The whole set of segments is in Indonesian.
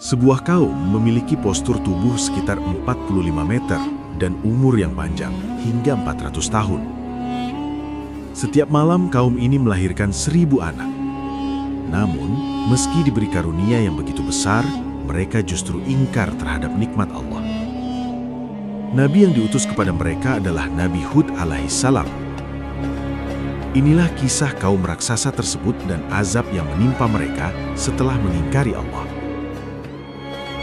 Sebuah kaum memiliki postur tubuh sekitar 45 meter dan umur yang panjang hingga 400 tahun. Setiap malam kaum ini melahirkan 1000 anak. Namun, meski diberi karunia yang begitu besar, mereka justru ingkar terhadap nikmat Allah. Nabi yang diutus kepada mereka adalah Nabi Hud alaihissalam. Inilah kisah kaum raksasa tersebut dan azab yang menimpa mereka setelah mengingkari Allah.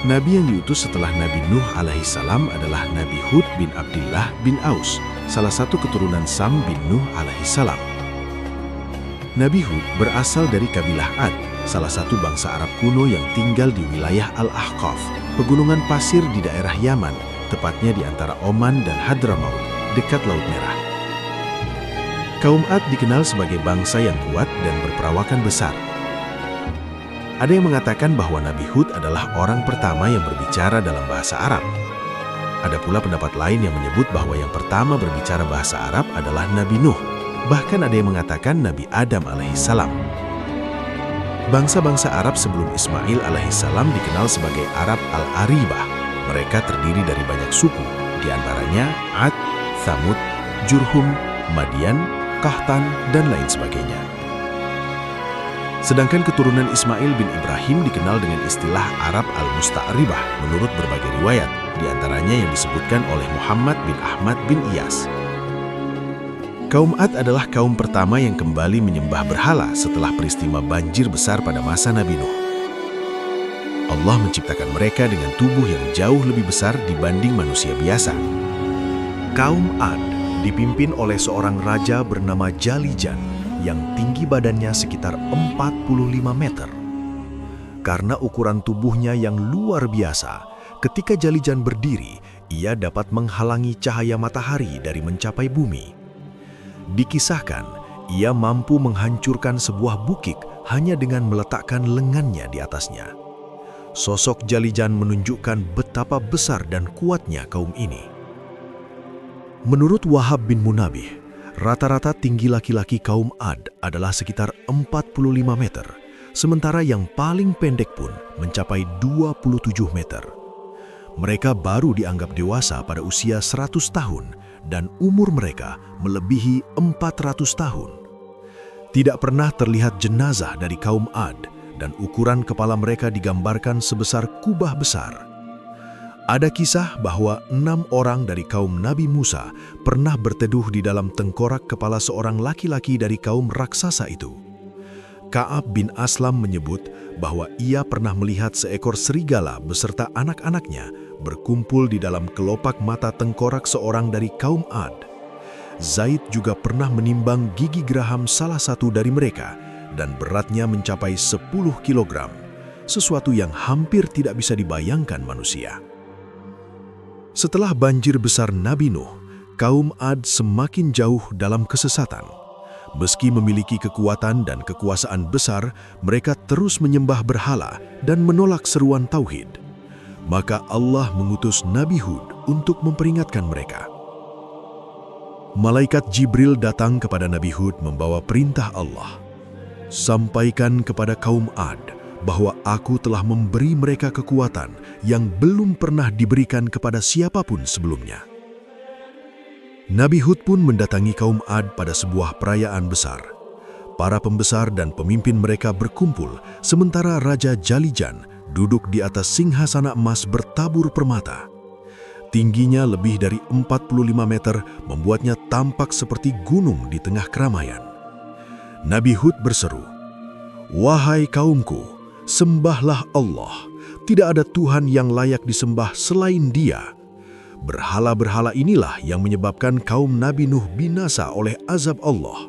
Nabi yang diutus setelah Nabi Nuh alaihissalam adalah Nabi Hud bin Abdillah bin Aus, salah satu keturunan Sam bin Nuh alaihissalam. Nabi Hud berasal dari kabilah Ad, salah satu bangsa Arab kuno yang tinggal di wilayah Al-Ahqaf, pegunungan pasir di daerah Yaman, tepatnya di antara Oman dan Hadramaut, dekat Laut Merah. Kaum Ad dikenal sebagai bangsa yang kuat dan berperawakan besar. Ada yang mengatakan bahwa Nabi Hud adalah orang pertama yang berbicara dalam bahasa Arab. Ada pula pendapat lain yang menyebut bahwa yang pertama berbicara bahasa Arab adalah Nabi Nuh. Bahkan ada yang mengatakan Nabi Adam alaihissalam. Bangsa-bangsa Arab sebelum Ismail alaihissalam dikenal sebagai Arab Al-Aribah. Mereka terdiri dari banyak suku, di antaranya Ad, Thamud, Jurhum, Madian, Kahtan, dan lain sebagainya. Sedangkan keturunan Ismail bin Ibrahim dikenal dengan istilah Arab Al-Musta'ribah menurut berbagai riwayat, di antaranya yang disebutkan oleh Muhammad bin Ahmad bin Iyas. Kaum Ad adalah kaum pertama yang kembali menyembah berhala setelah peristiwa banjir besar pada masa Nabi Nuh. Allah menciptakan mereka dengan tubuh yang jauh lebih besar dibanding manusia biasa. Kaum Ad dipimpin oleh seorang raja bernama Jalijan yang tinggi badannya sekitar 45 meter. Karena ukuran tubuhnya yang luar biasa, ketika Jalijan berdiri, ia dapat menghalangi cahaya matahari dari mencapai bumi. Dikisahkan, ia mampu menghancurkan sebuah bukit hanya dengan meletakkan lengannya di atasnya. Sosok Jalijan menunjukkan betapa besar dan kuatnya kaum ini. Menurut Wahab bin Munabih, rata-rata tinggi laki-laki kaum Ad adalah sekitar 45 meter, sementara yang paling pendek pun mencapai 27 meter. Mereka baru dianggap dewasa pada usia 100 tahun dan umur mereka melebihi 400 tahun. Tidak pernah terlihat jenazah dari kaum Ad dan ukuran kepala mereka digambarkan sebesar kubah besar. Ada kisah bahwa 6 orang dari kaum Nabi Musa pernah berteduh di dalam tengkorak kepala seorang laki-laki dari kaum raksasa itu. Ka'ab bin Aslam menyebut bahwa ia pernah melihat seekor serigala beserta anak-anaknya berkumpul di dalam kelopak mata tengkorak seorang dari kaum Ad. Zaid juga pernah menimbang gigi geraham salah satu dari mereka dan beratnya mencapai 10 kilogram, sesuatu yang hampir tidak bisa dibayangkan manusia. Setelah banjir besar Nabi Nuh, kaum Ad semakin jauh dalam kesesatan. Meski memiliki kekuatan dan kekuasaan besar, mereka terus menyembah berhala dan menolak seruan tauhid. Maka Allah mengutus Nabi Hud untuk memperingatkan mereka. Malaikat Jibril datang kepada Nabi Hud membawa perintah Allah. Sampaikan kepada kaum Ad bahwa aku telah memberi mereka kekuatan yang belum pernah diberikan kepada siapapun sebelumnya. Nabi Hud pun mendatangi kaum Ad pada sebuah perayaan besar. Para pembesar dan pemimpin mereka berkumpul, sementara Raja Jalijan duduk di atas singgasana emas bertabur permata. Tingginya lebih dari 45 meter membuatnya tampak seperti gunung di tengah keramaian. Nabi Hud berseru, "Wahai kaumku, sembahlah Allah, tidak ada Tuhan yang layak disembah selain Dia. Berhala-berhala inilah yang menyebabkan kaum Nabi Nuh binasa oleh azab Allah."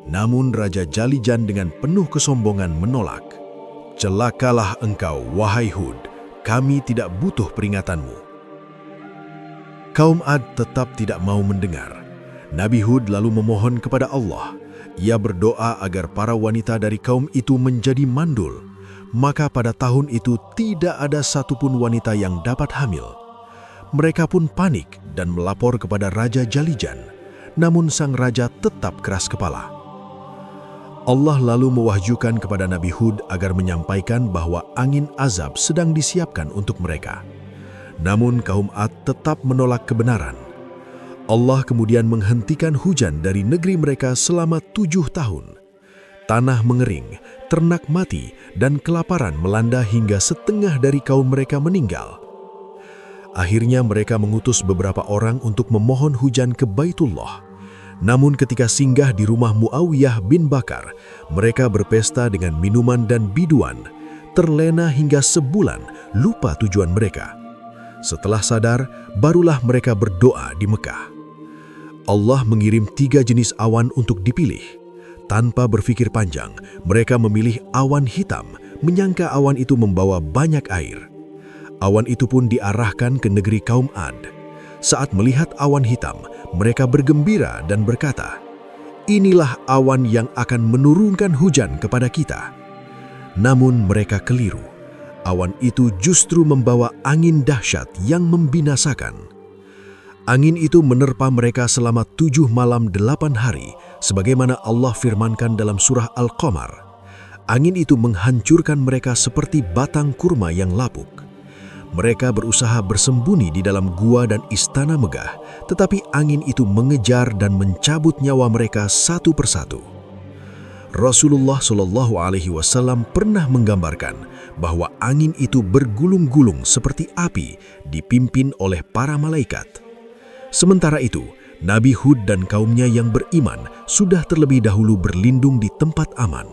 Namun Raja Jalijan dengan penuh kesombongan menolak. "Celakalah engkau, wahai Hud, kami tidak butuh peringatanmu." Kaum Ad tetap tidak mau mendengar. Nabi Hud lalu memohon kepada Allah. Ia berdoa agar para wanita dari kaum itu menjadi mandul. Maka pada tahun itu tidak ada satupun wanita yang dapat hamil. Mereka pun panik dan melapor kepada Raja Jalijan. Namun sang raja tetap keras kepala. Allah lalu mewahyukan kepada Nabi Hud agar menyampaikan bahwa angin azab sedang disiapkan untuk mereka. Namun kaum Ad tetap menolak kebenaran. Allah kemudian menghentikan hujan dari negeri mereka selama 7 tahun. Tanah mengering, ternak mati, dan kelaparan melanda hingga setengah dari kaum mereka meninggal. Akhirnya mereka mengutus beberapa orang untuk memohon hujan ke Baitullah. Namun ketika singgah di rumah Muawiyah bin Bakar, mereka berpesta dengan minuman dan biduan, terlena hingga sebulan, lupa tujuan mereka. Setelah sadar, barulah mereka berdoa di Mekah. Allah mengirim 3 jenis awan untuk dipilih. Tanpa berpikir panjang, mereka memilih awan hitam, menyangka awan itu membawa banyak air. Awan itu pun diarahkan ke negeri kaum Ad. Saat melihat awan hitam, mereka bergembira dan berkata, "Inilah awan yang akan menurunkan hujan kepada kita." Namun mereka keliru. Awan itu justru membawa angin dahsyat yang membinasakan. Angin itu menerpa mereka selama 7 malam 8 hari, sebagaimana Allah firmankan dalam surah Al-Qamar. Angin itu menghancurkan mereka seperti batang kurma yang lapuk. Mereka berusaha bersembunyi di dalam gua dan istana megah, tetapi angin itu mengejar dan mencabut nyawa mereka satu persatu. Rasulullah SAW pernah menggambarkan bahwa angin itu bergulung-gulung seperti api dipimpin oleh para malaikat. Sementara itu, Nabi Hud dan kaumnya yang beriman sudah terlebih dahulu berlindung di tempat aman.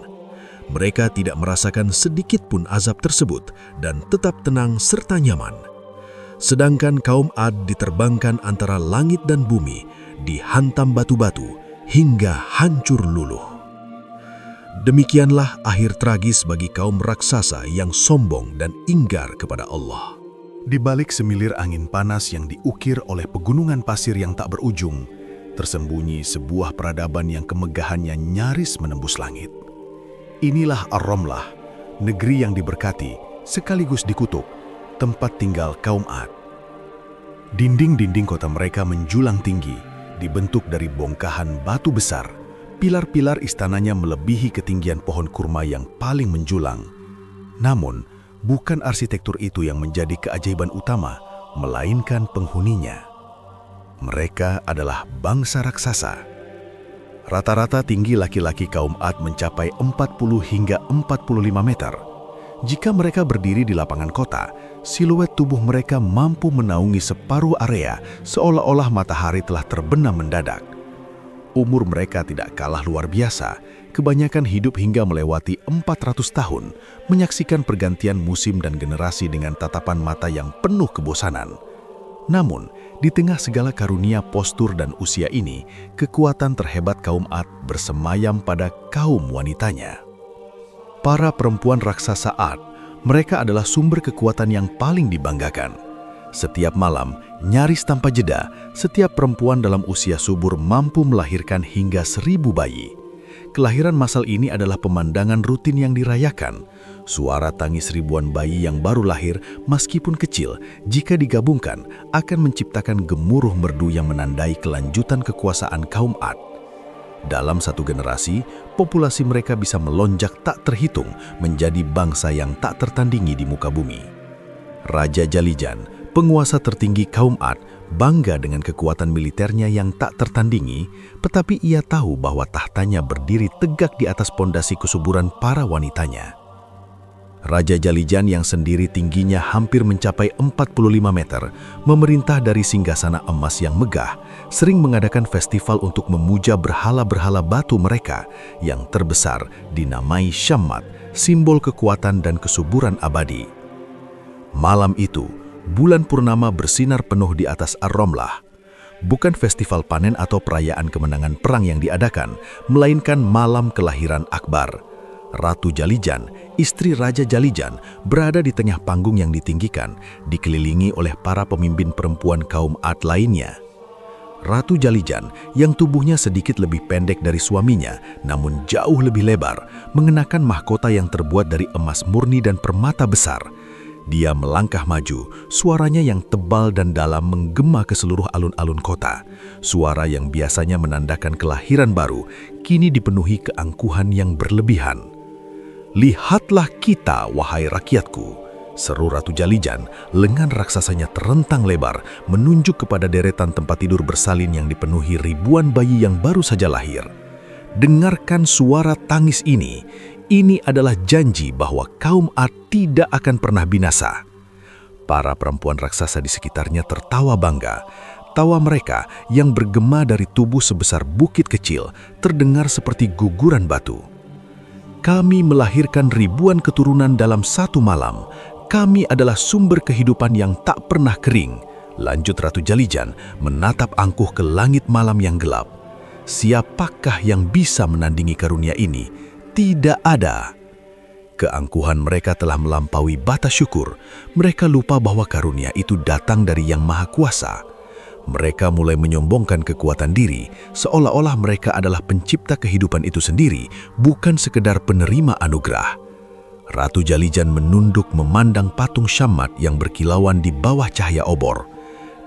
Mereka tidak merasakan sedikit pun azab tersebut dan tetap tenang serta nyaman. Sedangkan kaum Ad diterbangkan antara langit dan bumi, dihantam batu-batu hingga hancur luluh. Demikianlah akhir tragis bagi kaum raksasa yang sombong dan ingkar kepada Allah. Di balik semilir angin panas yang diukir oleh pegunungan pasir yang tak berujung, tersembunyi sebuah peradaban yang kemegahannya nyaris menembus langit. Inilah Ar-Ramlah, negeri yang diberkati sekaligus dikutuk, tempat tinggal kaum Ad. Dinding-dinding kota mereka menjulang tinggi, dibentuk dari bongkahan batu besar. Pilar-pilar istananya melebihi ketinggian pohon kurma yang paling menjulang. Namun, bukan arsitektur itu yang menjadi keajaiban utama, melainkan penghuninya. Mereka adalah bangsa raksasa. Rata-rata tinggi laki-laki kaum Ad mencapai 40 hingga 45 meter. Jika mereka berdiri di lapangan kota, siluet tubuh mereka mampu menaungi separuh area seolah-olah matahari telah terbenam mendadak. Umur mereka tidak kalah luar biasa, kebanyakan hidup hingga melewati 400 tahun, menyaksikan pergantian musim dan generasi dengan tatapan mata yang penuh kebosanan. Namun, di tengah segala karunia postur dan usia ini, kekuatan terhebat kaum Ad bersemayam pada kaum wanitanya. Para perempuan raksasa Ad, mereka adalah sumber kekuatan yang paling dibanggakan. Setiap malam, nyaris tanpa jeda, setiap perempuan dalam usia subur mampu melahirkan hingga 1000 bayi. Kelahiran massal ini adalah pemandangan rutin yang dirayakan. Suara tangis ribuan bayi yang baru lahir, meskipun kecil, jika digabungkan, akan menciptakan gemuruh merdu yang menandai kelanjutan kekuasaan kaum Ad. Dalam satu generasi, populasi mereka bisa melonjak tak terhitung menjadi bangsa yang tak tertandingi di muka bumi. Raja Jalijan, penguasa tertinggi kaum Ad, bangga dengan kekuatan militernya yang tak tertandingi, tetapi ia tahu bahwa tahtanya berdiri tegak di atas pondasi kesuburan para wanitanya. Raja Jalijan yang sendiri tingginya hampir mencapai 45 meter, memerintah dari singgasana emas yang megah, sering mengadakan festival untuk memuja berhala-berhala batu mereka yang terbesar dinamai Syammat, simbol kekuatan dan kesuburan abadi. Malam itu, bulan purnama bersinar penuh di atas Ar-Ramlah. Bukan festival panen atau perayaan kemenangan perang yang diadakan, melainkan malam kelahiran Akbar. Ratu Jalijan, istri Raja Jalijan, berada di tengah panggung yang ditinggikan, dikelilingi oleh para pemimpin perempuan kaum Ad lainnya. Ratu Jalijan, yang tubuhnya sedikit lebih pendek dari suaminya, namun jauh lebih lebar, mengenakan mahkota yang terbuat dari emas murni dan permata besar. Dia melangkah maju, suaranya yang tebal dan dalam menggema ke seluruh alun-alun kota. Suara yang biasanya menandakan kelahiran baru, kini dipenuhi keangkuhan yang berlebihan. "Lihatlah kita, wahai rakyatku," seru Ratu Jalijan. Lengan raksasanya terentang lebar, menunjuk kepada deretan tempat tidur bersalin yang dipenuhi ribuan bayi yang baru saja lahir. "Dengarkan suara tangis ini. Ini adalah janji bahwa kaum Ad tidak akan pernah binasa." Para perempuan raksasa di sekitarnya tertawa bangga. Tawa mereka yang bergema dari tubuh sebesar bukit kecil terdengar seperti guguran batu. "Kami melahirkan ribuan keturunan dalam satu malam. Kami adalah sumber kehidupan yang tak pernah kering," lanjut Ratu Jalijan menatap angkuh ke langit malam yang gelap. "Siapakah yang bisa menandingi karunia ini? Tidak ada." Keangkuhan mereka telah melampaui batas syukur. Mereka lupa bahwa karunia itu datang dari Yang Maha Kuasa. Mereka mulai menyombongkan kekuatan diri, seolah-olah mereka adalah pencipta kehidupan itu sendiri, bukan sekedar penerima anugerah. Ratu Jalijan menunduk memandang patung Syammat yang berkilauan di bawah cahaya obor.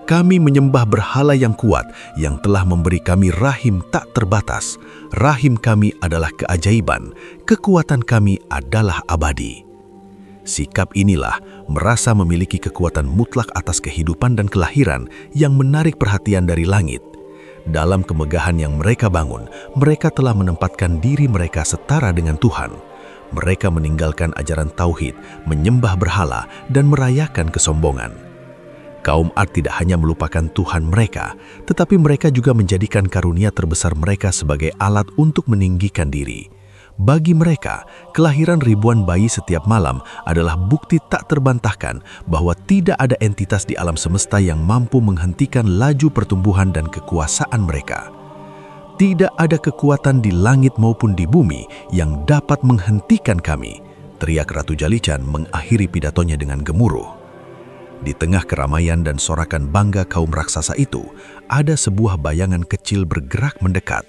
"Kami menyembah berhala yang kuat, yang telah memberi kami rahim tak terbatas. Rahim kami adalah keajaiban, kekuatan kami adalah abadi." Sikap inilah merasa memiliki kekuatan mutlak atas kehidupan dan kelahiran yang menarik perhatian dari langit. Dalam kemegahan yang mereka bangun, mereka telah menempatkan diri mereka setara dengan Tuhan. Mereka meninggalkan ajaran tauhid, menyembah berhala, dan merayakan kesombongan. Kaum Ad tidak hanya melupakan Tuhan mereka, tetapi mereka juga menjadikan karunia terbesar mereka sebagai alat untuk meninggikan diri. Bagi mereka, kelahiran ribuan bayi setiap malam adalah bukti tak terbantahkan bahwa tidak ada entitas di alam semesta yang mampu menghentikan laju pertumbuhan dan kekuasaan mereka. "Tidak ada kekuatan di langit maupun di bumi yang dapat menghentikan kami," teriak Ratu Jalijan mengakhiri pidatonya dengan gemuruh. Di tengah keramaian dan sorakan bangga kaum raksasa itu, ada sebuah bayangan kecil bergerak mendekat.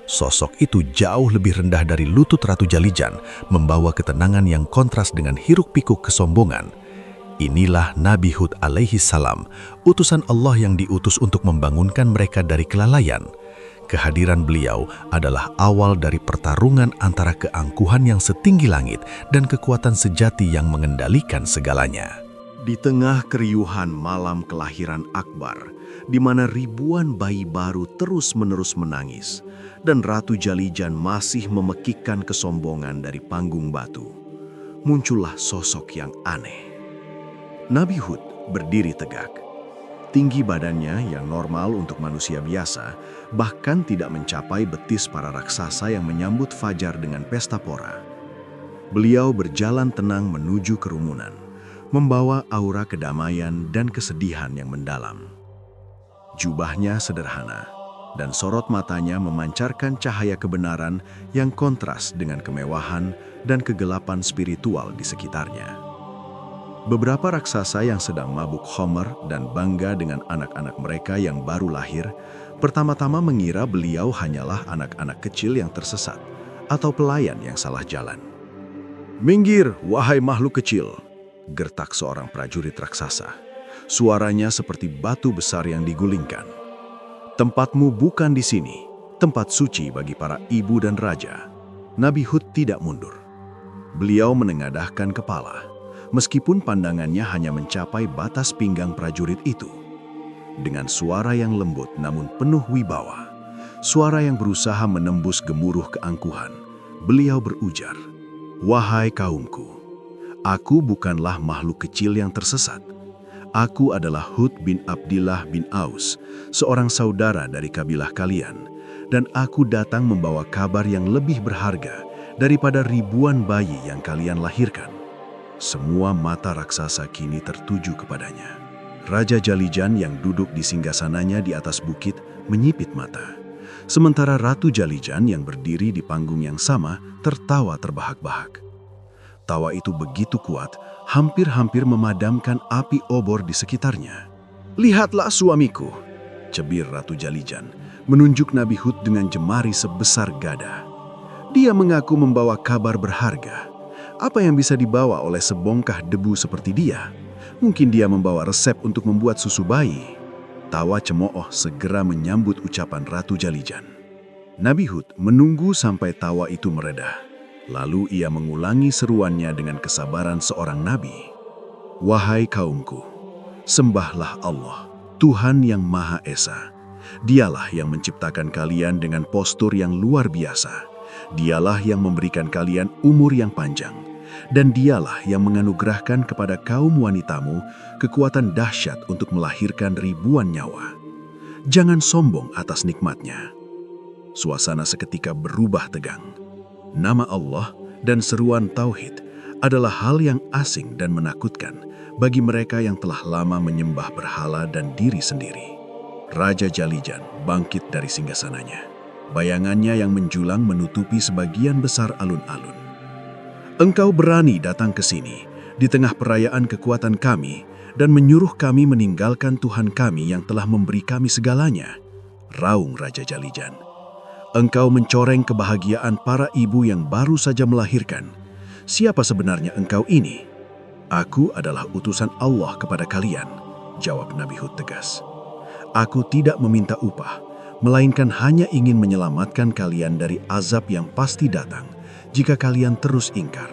Sosok itu jauh lebih rendah dari lutut Ratu Jalijan, membawa ketenangan yang kontras dengan hiruk-pikuk kesombongan. Inilah Nabi Hud alaihi salam, utusan Allah yang diutus untuk membangunkan mereka dari kelalaian. Kehadiran beliau adalah awal dari pertarungan antara keangkuhan yang setinggi langit dan kekuatan sejati yang mengendalikan segalanya. Di tengah keriuhan malam kelahiran Akbar, di mana ribuan bayi baru terus-menerus menangis, dan Ratu Jalijan masih memekikkan kesombongan dari panggung batu, muncullah sosok yang aneh. Nabi Hud berdiri tegak. Tinggi badannya yang normal untuk manusia biasa, bahkan tidak mencapai betis para raksasa yang menyambut fajar dengan pesta pora. Beliau berjalan tenang menuju kerumunan, membawa aura kedamaian dan kesedihan yang mendalam. Jubahnya sederhana, dan sorot matanya memancarkan cahaya kebenaran yang kontras dengan kemewahan dan kegelapan spiritual di sekitarnya. Beberapa raksasa yang sedang mabuk khamar dan bangga dengan anak-anak mereka yang baru lahir, pertama-tama mengira beliau hanyalah anak-anak kecil yang tersesat atau pelayan yang salah jalan. "Minggir, wahai makhluk kecil!" gertak seorang prajurit raksasa. Suaranya seperti batu besar yang digulingkan. "Tempatmu bukan di sini, tempat suci bagi para ibu dan raja." Nabi Hud tidak mundur. Beliau menengadahkan kepala, meskipun pandangannya hanya mencapai batas pinggang prajurit itu. Dengan suara yang lembut namun penuh wibawa, suara yang berusaha menembus gemuruh keangkuhan, beliau berujar, "Wahai kaumku, aku bukanlah makhluk kecil yang tersesat. Aku adalah Hud bin Abdillah bin Aus, seorang saudara dari kabilah kalian, dan aku datang membawa kabar yang lebih berharga daripada ribuan bayi yang kalian lahirkan." Semua mata raksasa kini tertuju kepadanya. Raja Jalijan yang duduk di singgasananya di atas bukit menyipit mata. Sementara Ratu Jalijan yang berdiri di panggung yang sama tertawa terbahak-bahak. Tawa itu begitu kuat, hampir-hampir memadamkan api obor di sekitarnya. "Lihatlah suamiku," cebir Ratu Jalijan, menunjuk Nabi Hud dengan jemari sebesar gada. "Dia mengaku membawa kabar berharga. Apa yang bisa dibawa oleh sebongkah debu seperti dia? Mungkin dia membawa resep untuk membuat susu bayi. Tawa cemooh segera menyambut ucapan Ratu Jalijan. Nabi Hud menunggu sampai tawa itu mereda. Lalu ia mengulangi seruannya dengan kesabaran seorang nabi. Wahai kaumku, sembahlah Allah, Tuhan yang Maha Esa. Dialah yang menciptakan kalian dengan postur yang luar biasa. Dialah yang memberikan kalian umur yang panjang. Dan dialah yang menganugerahkan kepada kaum wanitamu kekuatan dahsyat untuk melahirkan ribuan nyawa. Jangan sombong atas nikmatnya. Suasana seketika berubah tegang. Nama Allah dan seruan Tauhid adalah hal yang asing dan menakutkan bagi mereka yang telah lama menyembah berhala dan diri sendiri. Raja Jalijan bangkit dari singgasananya. Bayangannya yang menjulang menutupi sebagian besar alun-alun. Engkau berani datang ke sini di tengah perayaan kekuatan kami dan menyuruh kami meninggalkan Tuhan kami yang telah memberi kami segalanya, raung Raja Jalijan. Engkau mencoreng kebahagiaan para ibu yang baru saja melahirkan. Siapa sebenarnya engkau ini? Aku adalah utusan Allah kepada kalian, jawab Nabi Hud tegas. Aku tidak meminta upah, melainkan hanya ingin menyelamatkan kalian dari azab yang pasti datang jika kalian terus ingkar.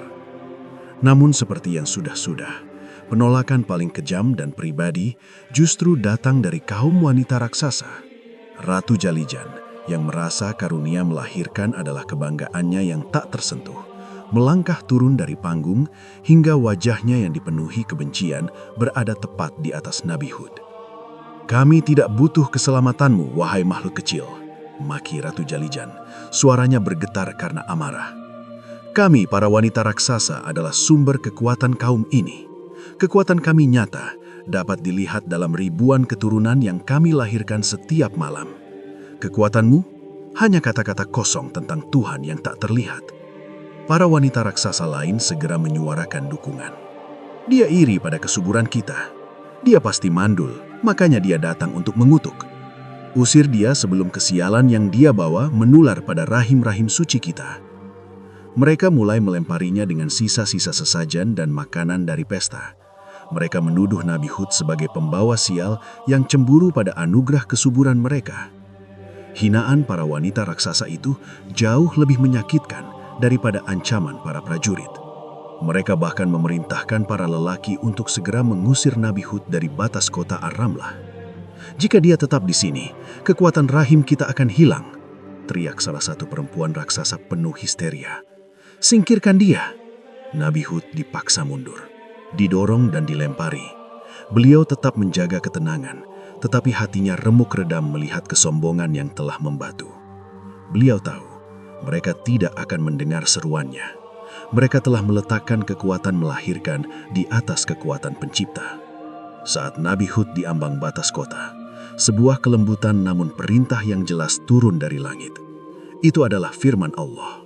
Namun seperti yang sudah-sudah, penolakan paling kejam dan pribadi justru datang dari kaum wanita raksasa. Ratu Jalijan yang merasa karunia melahirkan adalah kebanggaannya yang tak tersentuh, melangkah turun dari panggung hingga wajahnya yang dipenuhi kebencian berada tepat di atas Nabi Hud. Kami tidak butuh keselamatanmu, wahai makhluk kecil, maki Ratu Jalijan. Suaranya bergetar karena amarah. Kami, para wanita raksasa, adalah sumber kekuatan kaum ini. Kekuatan kami nyata, dapat dilihat dalam ribuan keturunan yang kami lahirkan setiap malam. Kekuatanmu hanya kata-kata kosong tentang Tuhan yang tak terlihat. Para wanita raksasa lain segera menyuarakan dukungan. Dia iri pada kesuburan kita. Dia pasti mandul, makanya dia datang untuk mengutuk. Usir dia sebelum kesialan yang dia bawa menular pada rahim-rahim suci kita. Mereka mulai melemparinya dengan sisa-sisa sesajen dan makanan dari pesta. Mereka menuduh Nabi Hud sebagai pembawa sial yang cemburu pada anugerah kesuburan mereka. Hinaan para wanita raksasa itu jauh lebih menyakitkan daripada ancaman para prajurit. Mereka bahkan memerintahkan para lelaki untuk segera mengusir Nabi Hud dari batas kota Ar-Ramlah. Jika dia tetap di sini, kekuatan rahim kita akan hilang, teriak salah satu perempuan raksasa penuh histeria. Singkirkan dia. Nabi Hud dipaksa mundur, didorong dan dilempari. Beliau tetap menjaga ketenangan, tetapi hatinya remuk redam melihat kesombongan yang telah membatu. Beliau tahu, mereka tidak akan mendengar seruannya. Mereka telah meletakkan kekuatan melahirkan di atas kekuatan pencipta. Saat Nabi Hud di ambang batas kota, sebuah kelembutan namun perintah yang jelas turun dari langit. Itu adalah firman Allah.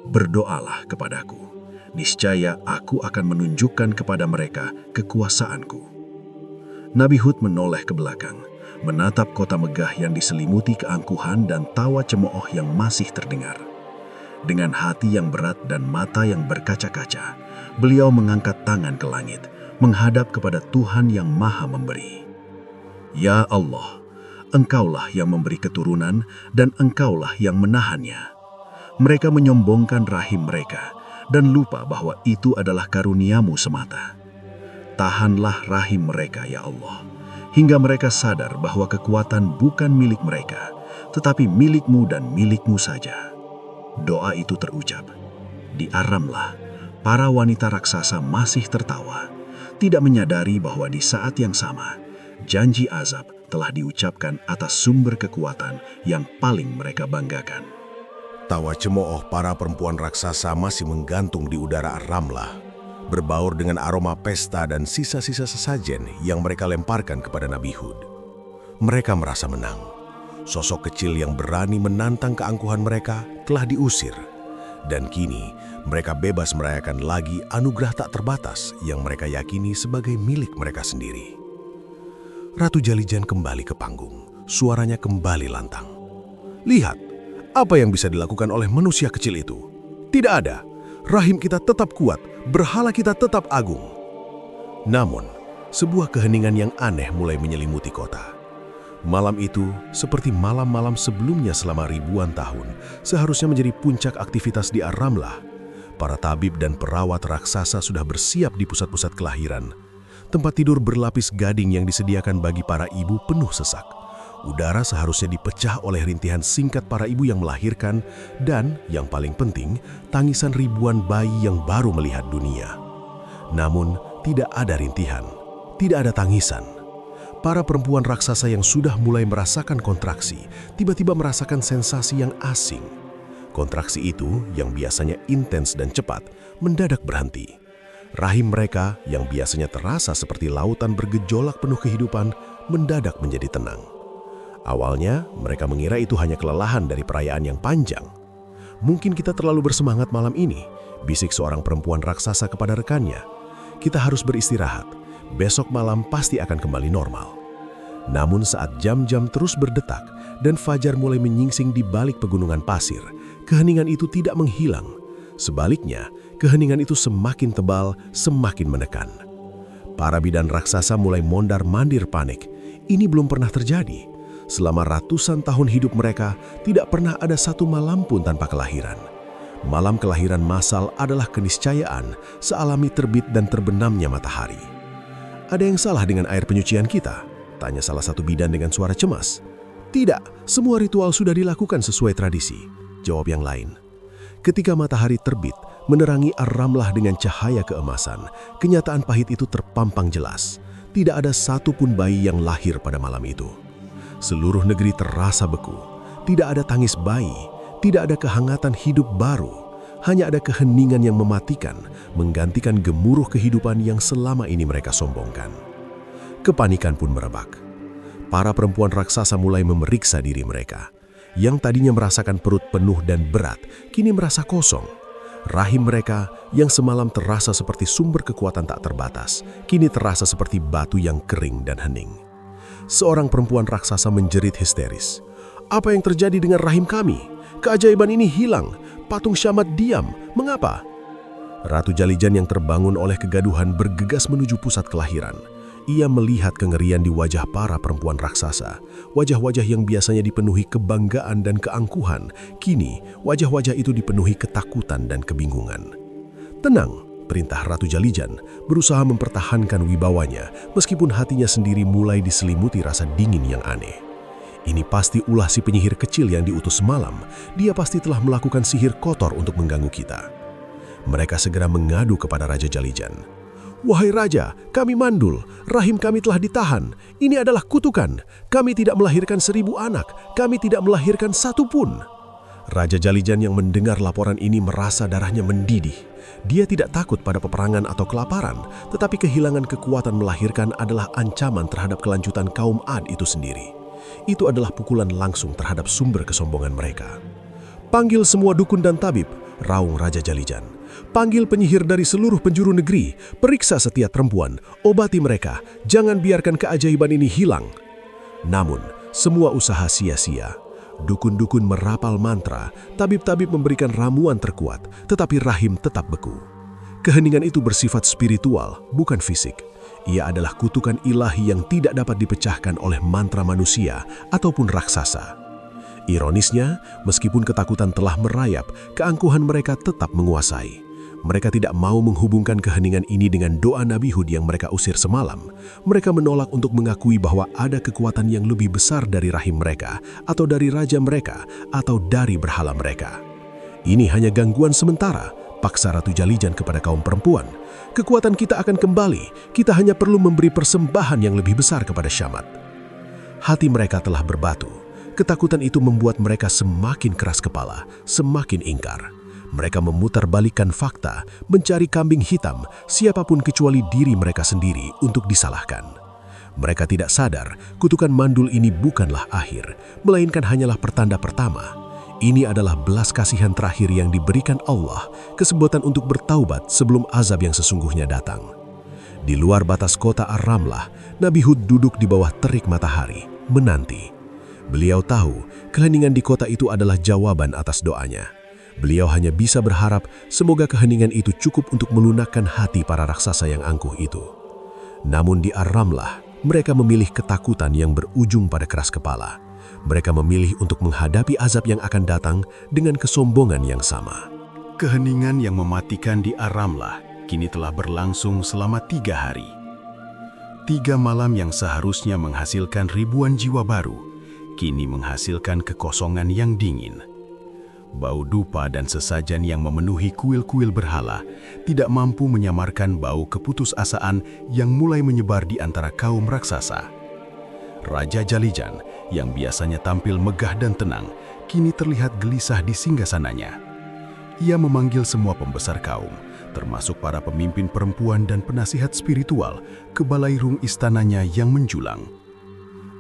Berdoalah kepadaku, niscaya aku akan menunjukkan kepada mereka kekuasaanku. Nabi Hud menoleh ke belakang, menatap kota megah yang diselimuti keangkuhan dan tawa cemooh yang masih terdengar. Dengan hati yang berat dan mata yang berkaca-kaca, beliau mengangkat tangan ke langit, menghadap kepada Tuhan yang Maha Memberi. Ya Allah, Engkaulah yang memberi keturunan dan Engkaulah yang menahannya. Mereka menyombongkan rahim mereka dan lupa bahwa itu adalah karuniamu semata. Tahanlah rahim mereka, ya Allah, hingga mereka sadar bahwa kekuatan bukan milik mereka, tetapi milikmu dan milikmu saja. Doa itu terucap. Di Ar-Ramlah, para wanita raksasa masih tertawa, tidak menyadari bahwa di saat yang sama, janji azab telah diucapkan atas sumber kekuatan yang paling mereka banggakan. Tawa cemooh para perempuan raksasa masih menggantung di udara Ar-Ramlah, berbaur dengan aroma pesta dan sisa-sisa sesajen yang mereka lemparkan kepada Nabi Hud. Mereka merasa menang. Sosok kecil yang berani menantang keangkuhan mereka telah diusir, dan kini mereka bebas merayakan lagi anugerah tak terbatas yang mereka yakini sebagai milik mereka sendiri. Ratu Jalijan kembali ke panggung, suaranya kembali lantang. Lihat, apa yang bisa dilakukan oleh manusia kecil itu? Tidak ada. rahim kita tetap kuat, berhala kita tetap agung. Namun, sebuah keheningan yang aneh mulai menyelimuti kota. Malam itu, seperti malam-malam sebelumnya selama ribuan tahun, seharusnya menjadi puncak aktivitas di Ar-Ramlah. Para tabib dan perawat raksasa sudah bersiap di pusat-pusat kelahiran. Tempat tidur berlapis gading yang disediakan bagi para ibu penuh sesak. Udara seharusnya dipecah oleh rintihan singkat para ibu yang melahirkan dan, yang paling penting, tangisan ribuan bayi yang baru melihat dunia. Namun, tidak ada rintihan, tidak ada tangisan. Para perempuan raksasa yang sudah mulai merasakan kontraksi, tiba-tiba merasakan sensasi yang asing. Kontraksi itu, yang biasanya intens dan cepat, mendadak berhenti. Rahim mereka, yang biasanya terasa seperti lautan bergejolak penuh kehidupan, mendadak menjadi tenang. Awalnya, mereka mengira itu hanya kelelahan dari perayaan yang panjang. "Mungkin kita terlalu bersemangat malam ini," bisik seorang perempuan raksasa kepada rekannya. "Kita harus beristirahat. Besok malam pasti akan kembali normal." Namun saat jam-jam terus berdetak dan fajar mulai menyingsing di balik pegunungan pasir, keheningan itu tidak menghilang. Sebaliknya, keheningan itu semakin tebal, semakin menekan. Para bidan raksasa mulai mondar-mandir panik. Ini belum pernah terjadi. Selama ratusan tahun hidup mereka, tidak pernah ada satu malam pun tanpa kelahiran. Malam kelahiran massal adalah keniscayaan, sealami terbit dan terbenamnya matahari. "Ada yang salah dengan air penyucian kita?" tanya salah satu bidan dengan suara cemas. "Tidak, semua ritual sudah dilakukan sesuai tradisi," jawab yang lain. Ketika matahari terbit, menerangi Ar-Ramlah dengan cahaya keemasan, kenyataan pahit itu terpampang jelas. Tidak ada satupun bayi yang lahir pada malam itu. Seluruh negeri terasa beku. Tidak ada tangis bayi, tidak ada kehangatan hidup baru. Hanya ada keheningan yang mematikan, menggantikan gemuruh kehidupan yang selama ini mereka sombongkan. Kepanikan pun merebak. Para perempuan raksasa mulai memeriksa diri mereka. Yang tadinya merasakan perut penuh dan berat, kini merasa kosong. Rahim mereka yang semalam terasa seperti sumber kekuatan tak terbatas, kini terasa seperti batu yang kering dan hening. Seorang perempuan raksasa menjerit histeris. "Apa yang terjadi dengan rahim kami? Keajaiban ini hilang. Patung Syamad diam. Mengapa?" Ratu Jalijan yang terbangun oleh kegaduhan bergegas menuju pusat kelahiran. Ia melihat kengerian di wajah para perempuan raksasa. Wajah-wajah yang biasanya dipenuhi kebanggaan dan keangkuhan, kini wajah-wajah itu dipenuhi ketakutan dan kebingungan. "Tenang," perintah Ratu Jalijan, berusaha mempertahankan wibawanya meskipun hatinya sendiri mulai diselimuti rasa dingin yang aneh. "Ini pasti ulah si penyihir kecil yang diutus semalam. Dia pasti telah melakukan sihir kotor untuk mengganggu kita." Mereka segera mengadu kepada Raja Jalijan. "Wahai Raja, kami mandul. Rahim kami telah ditahan. Ini adalah kutukan. Kami tidak melahirkan 1000 anak. Kami tidak melahirkan satu pun." Raja Jalijan yang mendengar laporan ini merasa darahnya mendidih. Dia tidak takut pada peperangan atau kelaparan, tetapi kehilangan kekuatan melahirkan adalah ancaman terhadap kelanjutan kaum Ad itu sendiri. Itu adalah pukulan langsung terhadap sumber kesombongan mereka. "Panggil semua dukun dan tabib," raung Raja Jalijan. "Panggil penyihir dari seluruh penjuru negeri, periksa setiap perempuan, obati mereka, jangan biarkan keajaiban ini hilang." Namun, semua usaha sia-sia. Dukun-dukun merapal mantra, tabib-tabib memberikan ramuan terkuat, tetapi rahim tetap beku. Keheningan itu bersifat spiritual, bukan fisik. Ia adalah kutukan ilahi yang tidak dapat dipecahkan oleh mantra manusia ataupun raksasa. Ironisnya, meskipun ketakutan telah merayap, keangkuhan mereka tetap menguasai. Mereka tidak mau menghubungkan keheningan ini dengan doa Nabi Hud yang mereka usir semalam. Mereka menolak untuk mengakui bahwa ada kekuatan yang lebih besar dari rahim mereka, atau dari raja mereka, atau dari berhala mereka. "Ini hanya gangguan sementara," paksa Ratu Jalijan kepada kaum perempuan. "Kekuatan kita akan kembali, kita hanya perlu memberi persembahan yang lebih besar kepada Syamad." Hati mereka telah berbatu. Ketakutan itu membuat mereka semakin keras kepala, semakin ingkar. Mereka memutarbalikkan fakta, mencari kambing hitam, siapapun kecuali diri mereka sendiri untuk disalahkan. Mereka tidak sadar, kutukan mandul ini bukanlah akhir, melainkan hanyalah pertanda pertama. Ini adalah belas kasihan terakhir yang diberikan Allah, kesempatan untuk bertaubat sebelum azab yang sesungguhnya datang. Di luar batas kota Ar-Ramlah, Nabi Hud duduk di bawah terik matahari, menanti. Beliau tahu, keheningan di kota itu adalah jawaban atas doanya. Beliau hanya bisa berharap semoga keheningan itu cukup untuk melunakkan hati para raksasa yang angkuh itu. Namun di Ar-Ramlah, mereka memilih ketakutan yang berujung pada keras kepala. Mereka memilih untuk menghadapi azab yang akan datang dengan kesombongan yang sama. Keheningan yang mematikan di Ar-Ramlah kini telah berlangsung selama 3 hari. 3 malam yang seharusnya menghasilkan ribuan jiwa baru, kini menghasilkan kekosongan yang dingin. Bau dupa dan sesajen yang memenuhi kuil-kuil berhala tidak mampu menyamarkan bau keputusasaan yang mulai menyebar di antara kaum raksasa. Raja Jalijan yang biasanya tampil megah dan tenang, kini terlihat gelisah di singgasananya. Ia memanggil semua pembesar kaum, termasuk para pemimpin perempuan dan penasihat spiritual, ke balairung istananya yang menjulang.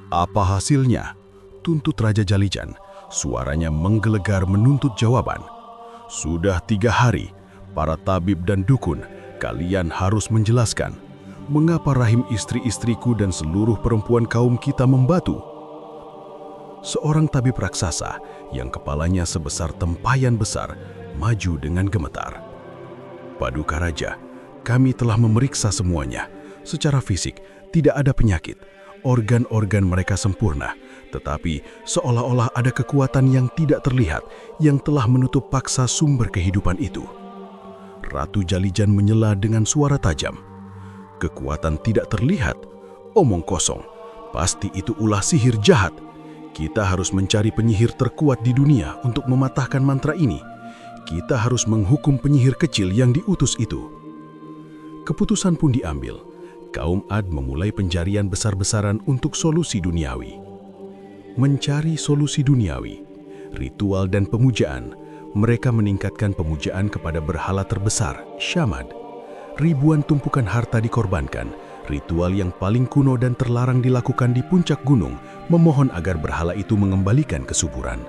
"Apa hasilnya?" tuntut Raja Jalijan. Suaranya menggelegar menuntut jawaban. "Sudah 3 hari, para tabib dan dukun, kalian harus menjelaskan mengapa rahim istri-istriku dan seluruh perempuan kaum kita membatu." Seorang tabib raksasa yang kepalanya sebesar tempayan besar maju dengan gemetar. "Paduka Raja, kami telah memeriksa semuanya. Secara fisik, tidak ada penyakit. Organ-organ mereka sempurna, tetapi seolah-olah ada kekuatan yang tidak terlihat yang telah menutup paksa sumber kehidupan itu." Ratu Jalijan menyela dengan suara tajam. "Kekuatan tidak terlihat? Omong kosong. Pasti itu ulah sihir jahat. Kita harus mencari penyihir terkuat di dunia untuk mematahkan mantra ini. Kita harus menghukum penyihir kecil yang diutus itu." Keputusan pun diambil. Kaum Ad memulai pencarian besar-besaran untuk solusi duniawi. Mencari solusi duniawi, ritual dan pemujaan, mereka meningkatkan pemujaan kepada berhala terbesar, Shamad. Ribuan tumpukan harta dikorbankan, ritual yang paling kuno dan terlarang dilakukan di puncak gunung, memohon agar berhala itu mengembalikan kesuburan.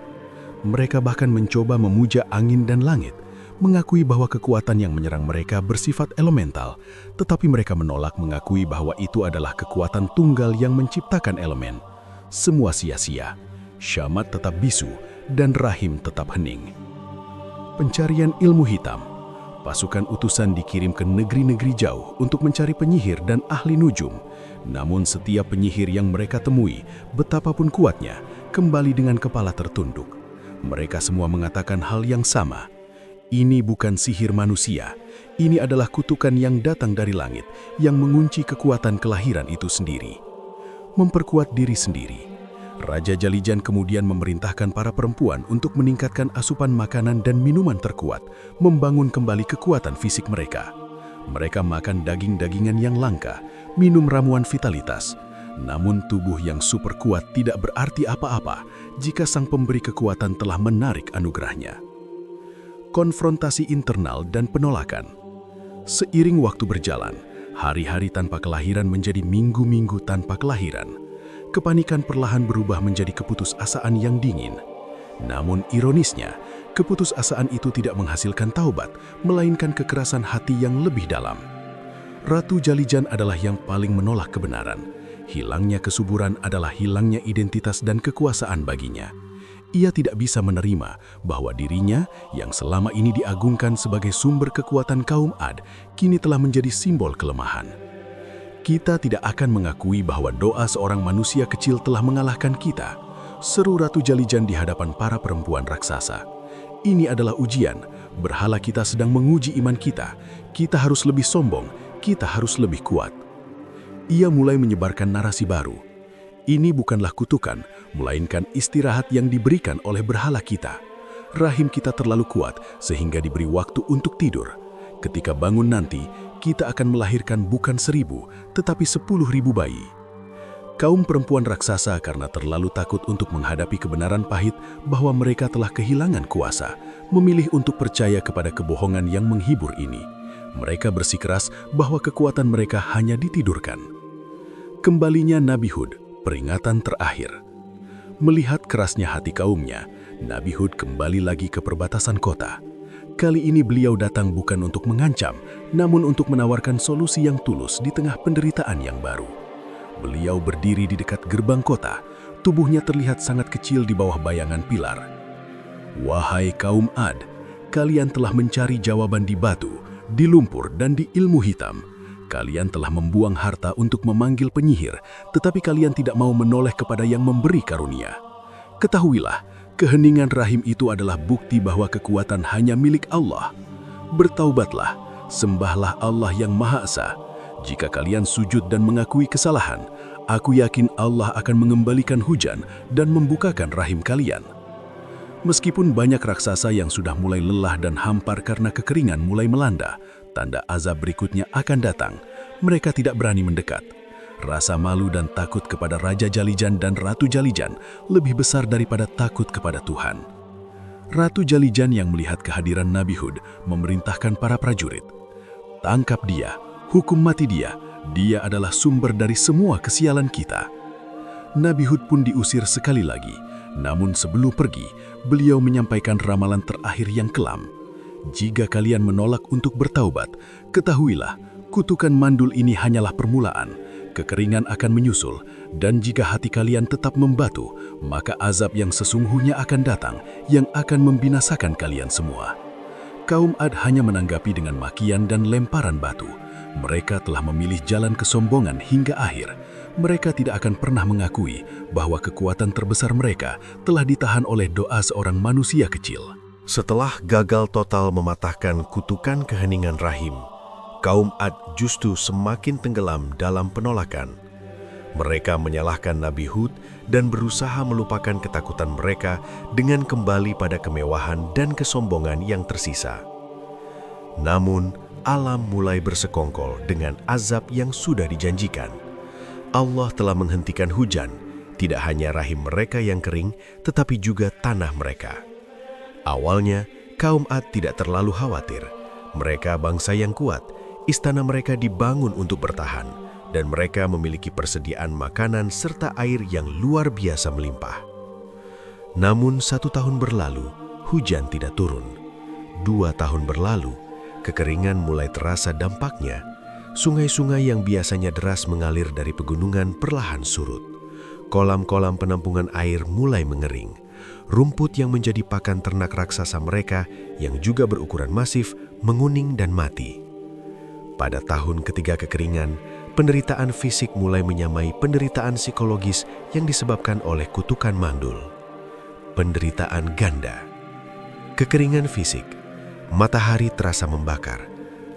Mereka bahkan mencoba memuja angin dan langit, mengakui bahwa kekuatan yang menyerang mereka bersifat elemental, tetapi mereka menolak mengakui bahwa itu adalah kekuatan tunggal yang menciptakan elemen. Semua sia-sia. Shamad tetap bisu dan rahim tetap hening. Pencarian ilmu hitam. Pasukan utusan dikirim ke negeri-negeri jauh untuk mencari penyihir dan ahli nujum. Namun setiap penyihir yang mereka temui, betapapun kuatnya, kembali dengan kepala tertunduk. Mereka semua mengatakan hal yang sama. Ini bukan sihir manusia, ini adalah kutukan yang datang dari langit, yang mengunci kekuatan kelahiran itu sendiri. Memperkuat diri sendiri, Raja Jalijan kemudian memerintahkan para perempuan untuk meningkatkan asupan makanan dan minuman terkuat, membangun kembali kekuatan fisik mereka. Mereka makan daging-dagingan yang langka, minum ramuan vitalitas. Namun tubuh yang super kuat tidak berarti apa-apa jika sang pemberi kekuatan telah menarik anugerahnya. Konfrontasi internal dan penolakan. Seiring waktu berjalan, hari-hari tanpa kelahiran menjadi minggu-minggu tanpa kelahiran. Kepanikan perlahan berubah menjadi keputusasaan yang dingin. Namun ironisnya, keputusasaan itu tidak menghasilkan taubat, melainkan kekerasan hati yang lebih dalam. Ratu Jalijan adalah yang paling menolak kebenaran. Hilangnya kesuburan adalah hilangnya identitas dan kekuasaan baginya. Ia tidak bisa menerima bahwa dirinya yang selama ini diagungkan sebagai sumber kekuatan kaum Ad kini telah menjadi simbol kelemahan. "Kita tidak akan mengakui bahwa doa seorang manusia kecil telah mengalahkan kita," seru Ratu Jalijan di hadapan para perempuan raksasa. "Ini adalah ujian, berhala kita sedang menguji iman kita. Kita harus lebih sombong, kita harus lebih kuat." Ia mulai menyebarkan narasi baru. Ini bukanlah kutukan, melainkan istirahat yang diberikan oleh berhala kita. Rahim kita terlalu kuat sehingga diberi waktu untuk tidur. Ketika bangun nanti, kita akan melahirkan bukan 1.000, tetapi 10.000 bayi. Kaum perempuan raksasa karena terlalu takut untuk menghadapi kebenaran pahit bahwa mereka telah kehilangan kuasa, memilih untuk percaya kepada kebohongan yang menghibur ini. Mereka bersikeras bahwa kekuatan mereka hanya ditidurkan. Kembalinya Nabi Hud, peringatan terakhir. Melihat kerasnya hati kaumnya, Nabi Hud kembali lagi ke perbatasan kota. Kali ini beliau datang bukan untuk mengancam, namun untuk menawarkan solusi yang tulus di tengah penderitaan yang baru. Beliau berdiri di dekat gerbang kota, tubuhnya terlihat sangat kecil di bawah bayangan pilar. "Wahai kaum Ad, kalian telah mencari jawaban di batu, di lumpur, dan di ilmu hitam. Kalian telah membuang harta untuk memanggil penyihir, tetapi kalian tidak mau menoleh kepada yang memberi karunia. Ketahuilah, keheningan rahim itu adalah bukti bahwa kekuatan hanya milik Allah. Bertaubatlah, sembahlah Allah yang Maha Esa. Jika kalian sujud dan mengakui kesalahan, aku yakin Allah akan mengembalikan hujan dan membukakan rahim kalian. Meskipun banyak raksasa yang sudah mulai lelah dan hampar karena kekeringan mulai melanda, tanda azab berikutnya akan datang. Mereka tidak berani mendekat. Rasa malu dan takut kepada Raja Jalijan dan Ratu Jalijan lebih besar daripada takut kepada Tuhan. Ratu Jalijan yang melihat kehadiran Nabi Hud memerintahkan para prajurit, "Tangkap dia, hukum mati dia. Dia adalah sumber dari semua kesialan kita." Nabi Hud pun diusir sekali lagi. Namun sebelum pergi, beliau menyampaikan ramalan terakhir yang kelam. "Jika kalian menolak untuk bertaubat, ketahuilah, kutukan mandul ini hanyalah permulaan. Kekeringan akan menyusul, dan jika hati kalian tetap membatu, maka azab yang sesungguhnya akan datang, yang akan membinasakan kalian semua." Kaum Ad hanya menanggapi dengan makian dan lemparan batu. Mereka telah memilih jalan kesombongan hingga akhir. Mereka tidak akan pernah mengakui bahwa kekuatan terbesar mereka telah ditahan oleh doa seorang manusia kecil. Setelah gagal total mematahkan kutukan keheningan rahim, kaum Ad justru semakin tenggelam dalam penolakan. Mereka menyalahkan Nabi Hud dan berusaha melupakan ketakutan mereka dengan kembali pada kemewahan dan kesombongan yang tersisa. Namun, alam mulai bersekongkol dengan azab yang sudah dijanjikan. Allah telah menghentikan hujan, tidak hanya rahim mereka yang kering, tetapi juga tanah mereka. Awalnya, kaum Ad tidak terlalu khawatir. Mereka bangsa yang kuat, istana mereka dibangun untuk bertahan, dan mereka memiliki persediaan makanan serta air yang luar biasa melimpah. Namun 1 tahun berlalu, hujan tidak turun. 2 tahun berlalu, kekeringan mulai terasa dampaknya. Sungai-sungai yang biasanya deras mengalir dari pegunungan perlahan surut. Kolam-kolam penampungan air mulai mengering. Rumput yang menjadi pakan ternak raksasa mereka yang juga berukuran masif menguning dan mati. Pada tahun ketiga kekeringan, penderitaan fisik mulai menyamai penderitaan psikologis yang disebabkan oleh kutukan mandul. Penderitaan ganda. Kekeringan fisik. Matahari terasa membakar.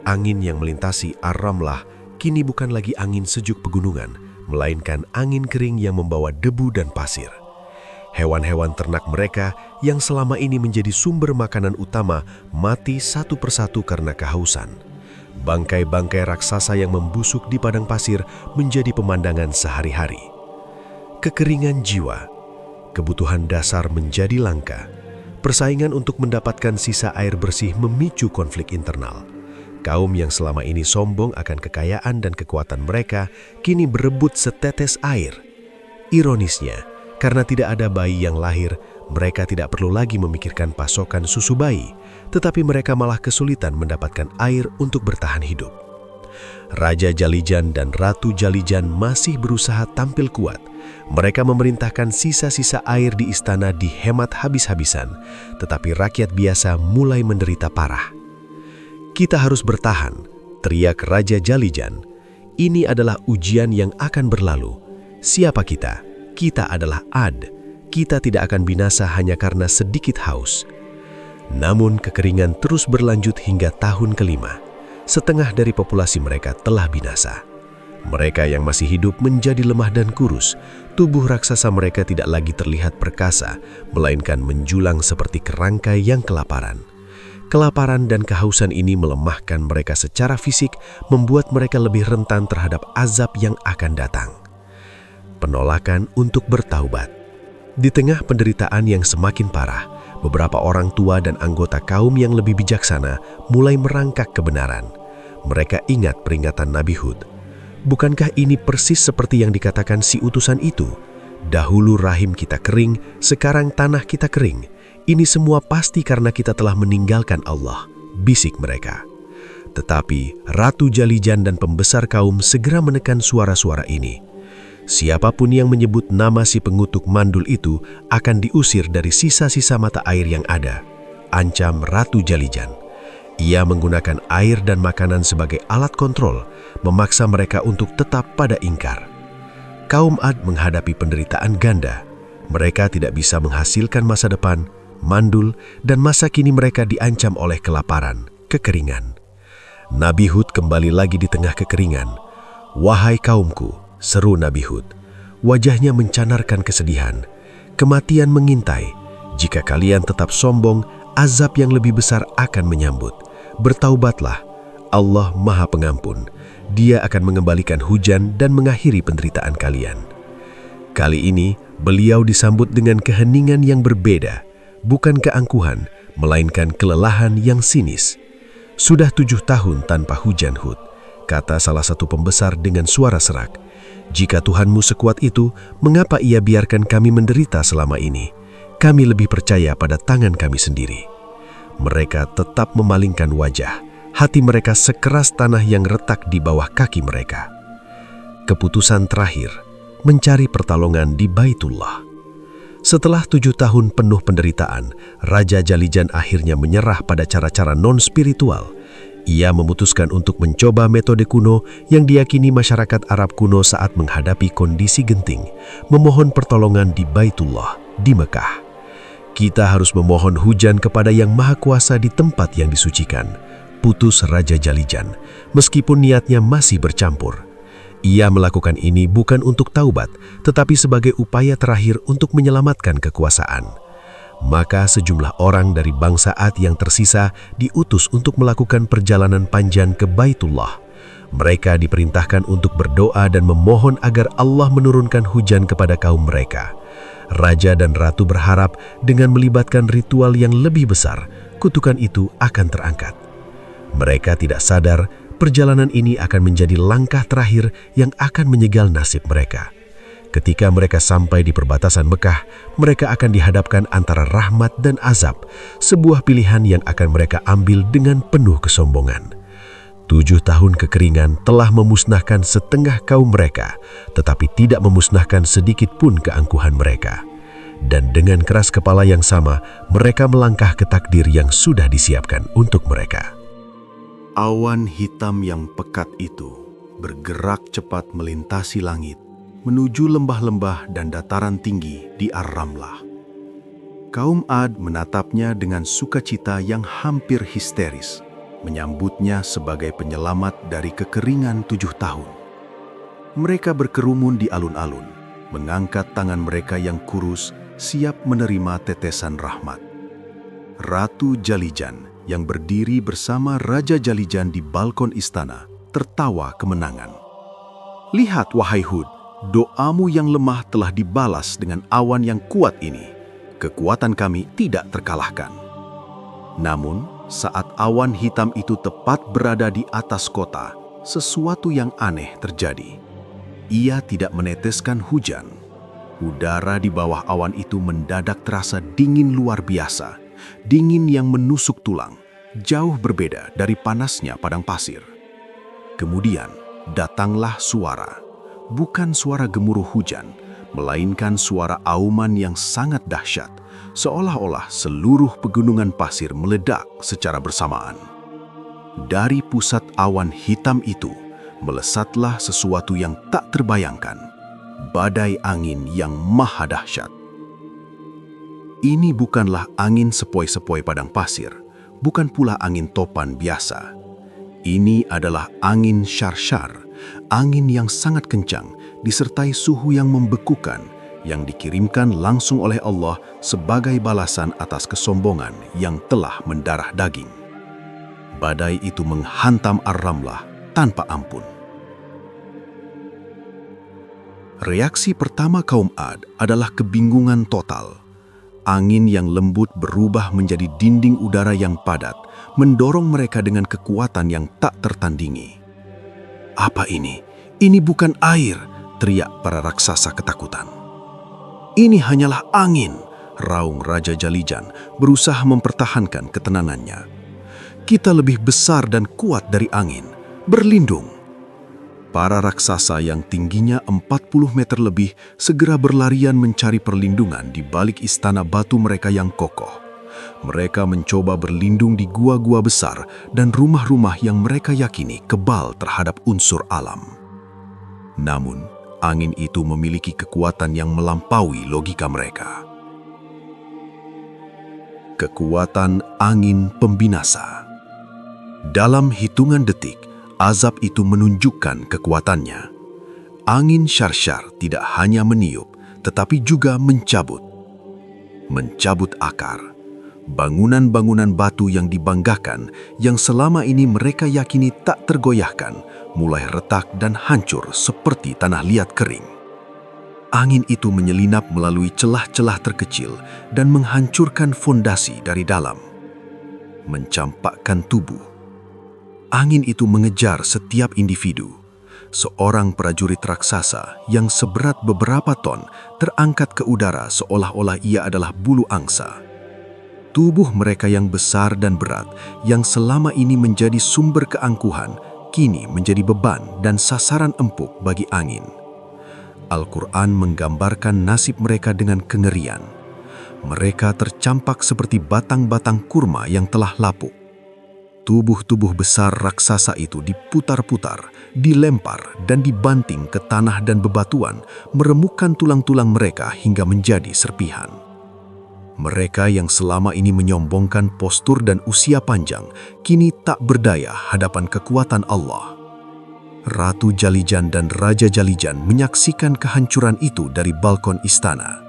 Angin yang melintasi Ar-Ramlah kini bukan lagi angin sejuk pegunungan, melainkan angin kering yang membawa debu dan pasir. Hewan-hewan ternak mereka yang selama ini menjadi sumber makanan utama mati satu persatu karena kehausan. Bangkai-bangkai raksasa yang membusuk di padang pasir menjadi pemandangan sehari-hari. Kekeringan jiwa. Kebutuhan dasar menjadi langka. Persaingan untuk mendapatkan sisa air bersih memicu konflik internal. Kaum yang selama ini sombong akan kekayaan dan kekuatan mereka kini berebut setetes air. Ironisnya, karena tidak ada bayi yang lahir, mereka tidak perlu lagi memikirkan pasokan susu bayi, tetapi mereka malah kesulitan mendapatkan air untuk bertahan hidup. Raja Jalijan dan Ratu Jalijan masih berusaha tampil kuat. Mereka memerintahkan sisa-sisa air di istana dihemat habis-habisan, tetapi rakyat biasa mulai menderita parah. "Kita harus bertahan," teriak Raja Jalijan. "Ini adalah ujian yang akan berlalu. Siapa kita? Kita adalah Ad. Kita tidak akan binasa hanya karena sedikit haus." Namun kekeringan terus berlanjut hingga tahun kelima. Setengah dari populasi mereka telah binasa. Mereka yang masih hidup menjadi lemah dan kurus. Tubuh raksasa mereka tidak lagi terlihat perkasa, melainkan menjulang seperti kerangkai yang kelaparan. Kelaparan dan kehausan ini melemahkan mereka secara fisik, membuat mereka lebih rentan terhadap azab yang akan datang. Penolakan untuk bertaubat. Di tengah penderitaan yang semakin parah, beberapa orang tua dan anggota kaum yang lebih bijaksana mulai merangkak kebenaran. Mereka ingat peringatan Nabi Hud. Bukankah ini persis seperti yang dikatakan si utusan itu? Dahulu rahim kita kering, sekarang tanah kita kering. Ini semua pasti karena kita telah meninggalkan Allah, bisik mereka. Tetapi Ratu Jalijan dan pembesar kaum segera menekan suara-suara ini. Siapapun yang menyebut nama si pengutuk mandul itu akan diusir dari sisa-sisa mata air yang ada. ancam Ratu Jalijan. Ia menggunakan air dan makanan sebagai alat kontrol, memaksa mereka untuk tetap pada ingkar. Kaum Ad menghadapi penderitaan ganda. Mereka tidak bisa menghasilkan masa depan, mandul, dan masa kini mereka diancam oleh kelaparan, kekeringan. Nabi Hud kembali lagi di tengah kekeringan. "Wahai kaumku," seru Nabi Hud. Wajahnya mencanarkan kesedihan. "Kematian mengintai. Jika kalian tetap sombong, azab yang lebih besar akan menyambut. Bertaubatlah, Allah Maha Pengampun. Dia akan mengembalikan hujan dan mengakhiri penderitaan kalian." Kali ini, beliau disambut dengan keheningan yang berbeda, bukan keangkuhan, melainkan kelelahan yang sinis. "Sudah 7 tahun tanpa hujan, Hud," kata salah satu pembesar dengan suara serak. "Jika Tuhanmu sekuat itu, mengapa ia biarkan kami menderita selama ini? Kami lebih percaya pada tangan kami sendiri." Mereka tetap memalingkan wajah. Hati mereka sekeras tanah yang retak di bawah kaki mereka. Keputusan terakhir, mencari pertolongan di Baitullah. Setelah 7 tahun penuh penderitaan, Raja Jalijan akhirnya menyerah pada cara-cara non-spiritual. Ia memutuskan untuk mencoba metode kuno yang diyakini masyarakat Arab kuno saat menghadapi kondisi genting, memohon pertolongan di Baitullah, di Mekah. "Kita harus memohon hujan kepada Yang Maha Kuasa di tempat yang disucikan," putus Raja Jalijan, meskipun niatnya masih bercampur. Ia melakukan ini bukan untuk taubat, tetapi sebagai upaya terakhir untuk menyelamatkan kekuasaan. Maka sejumlah orang dari bangsa Ad yang tersisa diutus untuk melakukan perjalanan panjang ke Baitullah. Mereka diperintahkan untuk berdoa dan memohon agar Allah menurunkan hujan kepada kaum mereka. Raja dan ratu berharap dengan melibatkan ritual yang lebih besar, kutukan itu akan terangkat. Mereka tidak sadar perjalanan ini akan menjadi langkah terakhir yang akan menyegal nasib mereka. Ketika mereka sampai di perbatasan Mekah, mereka akan dihadapkan antara rahmat dan azab, sebuah pilihan yang akan mereka ambil dengan penuh kesombongan. 7 tahun kekeringan telah memusnahkan setengah kaum mereka, tetapi tidak memusnahkan sedikit pun keangkuhan mereka. Dan dengan keras kepala yang sama, mereka melangkah ke takdir yang sudah disiapkan untuk mereka. Awan hitam yang pekat itu bergerak cepat melintasi langit, menuju lembah-lembah dan dataran tinggi di Ar-Ramlah. Kaum Ad menatapnya dengan sukacita yang hampir histeris, menyambutnya sebagai penyelamat dari kekeringan 7 tahun. Mereka berkerumun di alun-alun, mengangkat tangan mereka yang kurus, siap menerima tetesan rahmat. Ratu Jalijan yang berdiri bersama Raja Jalijan di balkon istana tertawa kemenangan. "Lihat, wahai Hud, doamu yang lemah telah dibalas dengan awan yang kuat ini. Kekuatan kami tidak terkalahkan." Namun, saat awan hitam itu tepat berada di atas kota, sesuatu yang aneh terjadi. Ia tidak meneteskan hujan. Udara di bawah awan itu mendadak terasa dingin luar biasa, dingin yang menusuk tulang, jauh berbeda dari panasnya padang pasir. Kemudian datanglah suara, bukan suara gemuruh hujan, melainkan suara auman yang sangat dahsyat, seolah-olah seluruh pegunungan pasir meledak secara bersamaan. Dari pusat awan hitam itu, melesatlah sesuatu yang tak terbayangkan, badai angin yang maha dahsyat. Ini bukanlah angin sepoi-sepoi padang pasir, bukan pula angin topan biasa. Ini adalah angin syarsyar, angin yang sangat kencang, disertai suhu yang membekukan, yang dikirimkan langsung oleh Allah sebagai balasan atas kesombongan yang telah mendarah daging. Badai itu menghantam Ar-Ramlah tanpa ampun. Reaksi pertama kaum Ad adalah kebingungan total. Angin yang lembut berubah menjadi dinding udara yang padat, mendorong mereka dengan kekuatan yang tak tertandingi. "Apa ini? Ini bukan air!" teriak para raksasa ketakutan. "Ini hanyalah angin," raung Raja Jalijan berusaha mempertahankan ketenangannya. "Kita lebih besar dan kuat dari angin. Berlindung!" Para raksasa yang tingginya 40 meter lebih segera berlarian mencari perlindungan di balik istana batu mereka yang kokoh. Mereka mencoba berlindung di gua-gua besar dan rumah-rumah yang mereka yakini kebal terhadap unsur alam. Namun, angin itu memiliki kekuatan yang melampaui logika mereka. Kekuatan angin pembinasa. Dalam hitungan detik, azab itu menunjukkan kekuatannya. Angin syarsyar tidak hanya meniup, tetapi juga mencabut akar. Bangunan-bangunan batu yang dibanggakan, yang selama ini mereka yakini tak tergoyahkan, mulai retak dan hancur seperti tanah liat kering. Angin itu menyelinap melalui celah-celah terkecil dan menghancurkan fondasi dari dalam. Mencampakkan tubuh. Angin itu mengejar setiap individu. Seorang prajurit raksasa yang seberat beberapa ton terangkat ke udara seolah-olah ia adalah bulu angsa. Tubuh mereka yang besar dan berat, yang selama ini menjadi sumber keangkuhan, kini menjadi beban dan sasaran empuk bagi angin. Al-Quran menggambarkan nasib mereka dengan kengerian. Mereka tercampak seperti batang-batang kurma yang telah lapuk. Tubuh-tubuh besar raksasa itu diputar-putar, dilempar dan dibanting ke tanah dan bebatuan, meremukkan tulang-tulang mereka hingga menjadi serpihan. Mereka yang selama ini menyombongkan postur dan usia panjang, kini tak berdaya hadapan kekuatan Allah. Ratu Jalijan dan Raja Jalijan menyaksikan kehancuran itu dari balkon istana.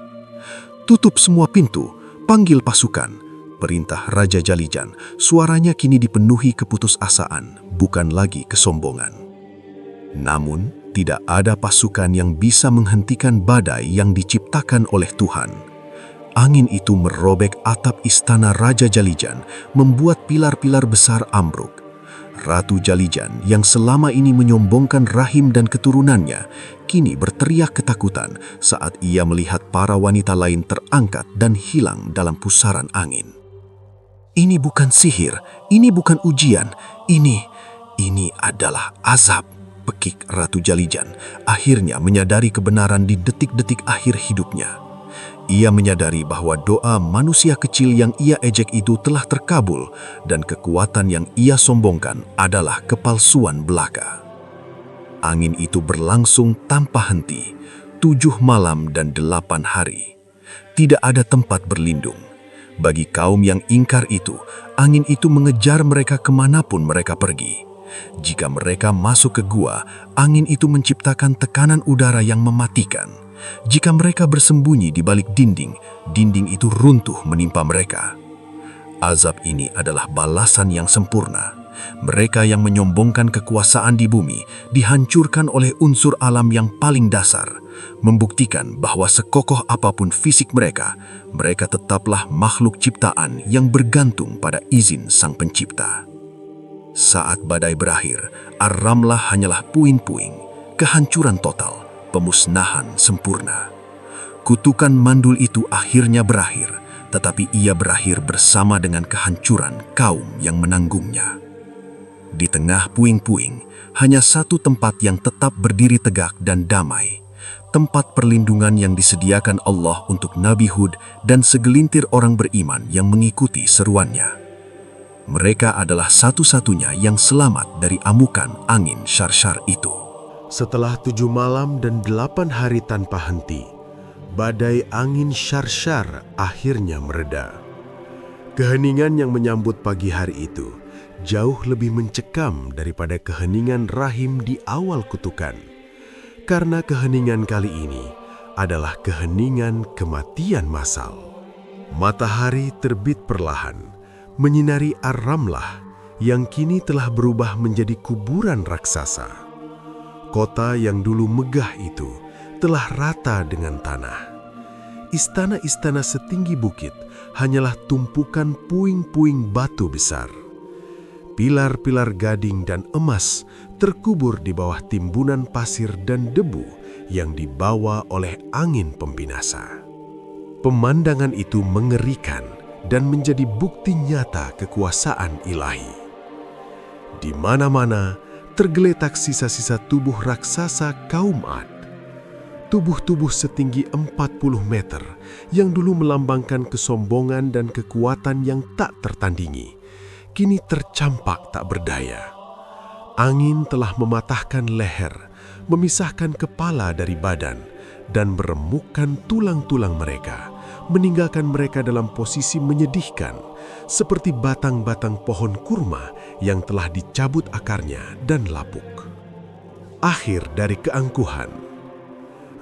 "Tutup semua pintu, panggil pasukan," perintah Raja Jalijan. Suaranya kini dipenuhi keputusasaan, bukan lagi kesombongan. Namun, tidak ada pasukan yang bisa menghentikan badai yang diciptakan oleh Tuhan. Angin itu merobek atap istana Raja Jalijan, membuat pilar-pilar besar ambruk. Ratu Jalijan yang selama ini menyombongkan rahim dan keturunannya, kini berteriak ketakutan saat ia melihat para wanita lain terangkat dan hilang dalam pusaran angin. "Ini bukan sihir, ini bukan ujian, ini adalah azab," pekik Ratu Jalijan, akhirnya menyadari kebenaran di detik-detik akhir hidupnya. Ia menyadari bahwa doa manusia kecil yang ia ejek itu telah terkabul dan kekuatan yang ia sombongkan adalah kepalsuan belaka. Angin itu berlangsung tanpa henti, 7 malam dan 8 hari. Tidak ada tempat berlindung. Bagi kaum yang ingkar itu, angin itu mengejar mereka kemanapun mereka pergi. Jika mereka masuk ke gua, angin itu menciptakan tekanan udara yang mematikan. Jika mereka bersembunyi di balik dinding, dinding itu runtuh menimpa mereka. Azab ini adalah balasan yang sempurna. Mereka yang menyombongkan kekuasaan di bumi dihancurkan oleh unsur alam yang paling dasar, membuktikan bahwa sekokoh apapun fisik mereka, mereka tetaplah makhluk ciptaan yang bergantung pada izin Sang Pencipta. Saat badai berakhir, Ar-Ramlah hanyalah puing-puing, kehancuran total, pemusnahan sempurna. Kutukan mandul itu akhirnya berakhir, tetapi ia berakhir bersama dengan kehancuran kaum yang menanggungnya. Di tengah puing-puing, hanya satu tempat yang tetap berdiri tegak dan damai. Tempat perlindungan yang disediakan Allah untuk Nabi Hud dan segelintir orang beriman yang mengikuti seruannya. Mereka adalah satu-satunya yang selamat dari amukan angin syarsyar itu. Setelah 7 malam dan 8 hari tanpa henti, badai angin syarsyar akhirnya mereda. Keheningan yang menyambut pagi hari itu jauh lebih mencekam daripada keheningan rahim di awal kutukan. Karena keheningan kali ini adalah keheningan kematian massal. Matahari terbit perlahan, menyinari Ar-Ramlah yang kini telah berubah menjadi kuburan raksasa. Kota yang dulu megah itu telah rata dengan tanah. Istana-istana setinggi bukit hanyalah tumpukan puing-puing batu besar. Pilar-pilar gading dan emas terkubur di bawah timbunan pasir dan debu yang dibawa oleh angin pembinasa. Pemandangan itu mengerikan dan menjadi bukti nyata kekuasaan ilahi. Di mana-mana tergeletak sisa-sisa tubuh raksasa kaum Ad. tubuh-tubuh setinggi 40 meter yang dulu melambangkan kesombongan dan kekuatan yang tak tertandingi, kini tercampak tak berdaya. Angin telah mematahkan leher, memisahkan kepala dari badan, dan meremukkan tulang-tulang mereka, meninggalkan mereka dalam posisi menyedihkan, seperti batang-batang pohon kurma yang telah dicabut akarnya dan lapuk. Akhir dari keangkuhan.